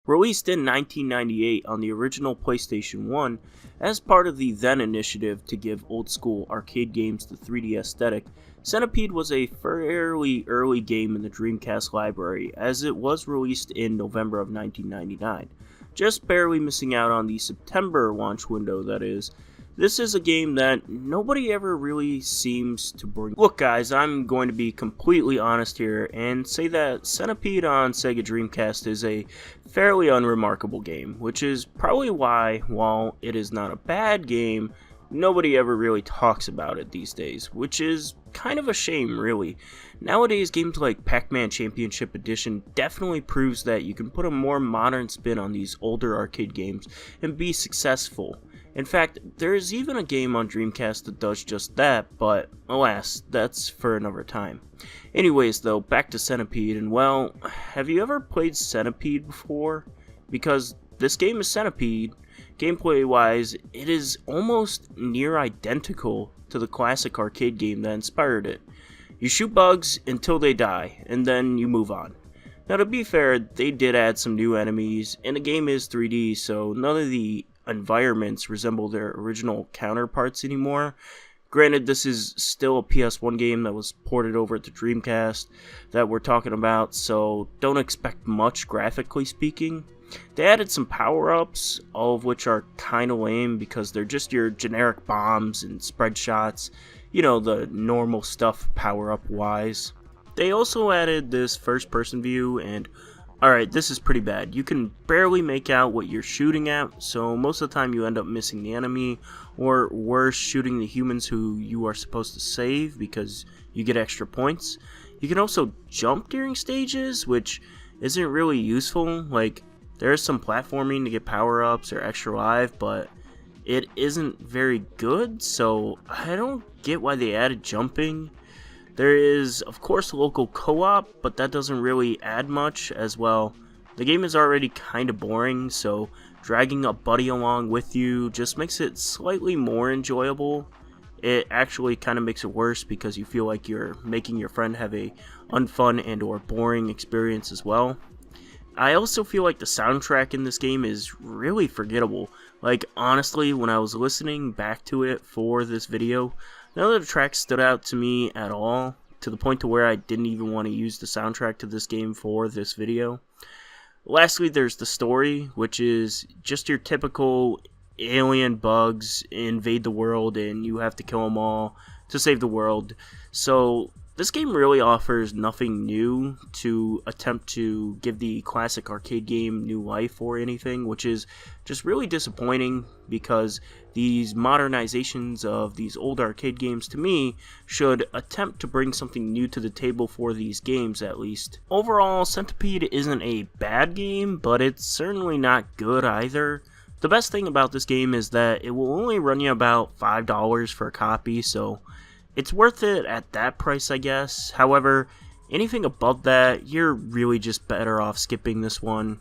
Released in 1998 on the original PlayStation 1, as part of the then initiative to give old-school arcade games the 3D aesthetic, Centipede was a fairly early game in the Dreamcast library, as it was released in November of 1999, just barely missing out on the September launch window, that is. This is a game that nobody ever really seems to bring. Look guys, I'm going to be completely honest here and say that Centipede on Sega Dreamcast is a fairly unremarkable game, which is probably why, while it is not a bad game, nobody ever really talks about it these days, which is kind of a shame really. Nowadays, games like Pac-Man Championship Edition definitely proves that you can put a more modern spin on these older arcade games and be successful. In fact, there is even a game on Dreamcast that does just that, but alas, that's for another time. Anyways though, back to Centipede, and well, have you ever played Centipede before? Because this game is Centipede. Gameplay wise, it is almost near identical to the classic arcade game that inspired it. You shoot bugs until they die, and then you move on. Now to be fair, they did add some new enemies, and the game is 3D, so none of the environments resemble their original counterparts anymore. Granted, this is still a PS1 game that was ported over to Dreamcast that we're talking about, so don't expect much graphically speaking. They added some power-ups, all of which are kinda lame because they're just your generic bombs and spread shots, you know, the normal stuff power-up wise. They also added this first-person view, and alright, this is pretty bad. You can barely make out what you're shooting at, so most of the time you end up missing the enemy, or worse, shooting the humans who you are supposed to save because you get extra points. You can also jump during stages, which isn't really useful. Like, there is some platforming to get power-ups or extra life, but it isn't very good, so I don't get why they added jumping. There is, of course, local co-op, but that doesn't really add much as well. The game is already kind of boring, so dragging a buddy along with you just makes it slightly more enjoyable. It actually kind of makes it worse because you feel like you're making your friend have a unfun and or boring experience as well. I also feel like the soundtrack in this game is really forgettable. Like, honestly, when I was listening back to it for this video, none of the tracks stood out to me at all, to the point to where I didn't even want to use the soundtrack to this game for this video. Lastly, there's the story, which is just your typical alien bugs invade the world and you have to kill them all to save the world. So this game really offers nothing new to attempt to give the classic arcade game new life or anything, which is just really disappointing because these modernizations of these old arcade games, to me, should attempt to bring something new to the table for these games at least. Overall, Centipede isn't a bad game, but it's certainly not good either. The best thing about this game is that it will only run you about $5 for a copy, so it's worth it at that price, I guess. However, anything above that, you're really just better off skipping this one.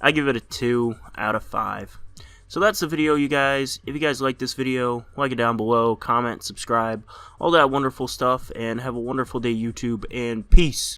I give it a 2 out of 5. So that's the video, you guys. If you guys like this video, like it down below, comment, subscribe, all that wonderful stuff, and have a wonderful day, YouTube, and peace.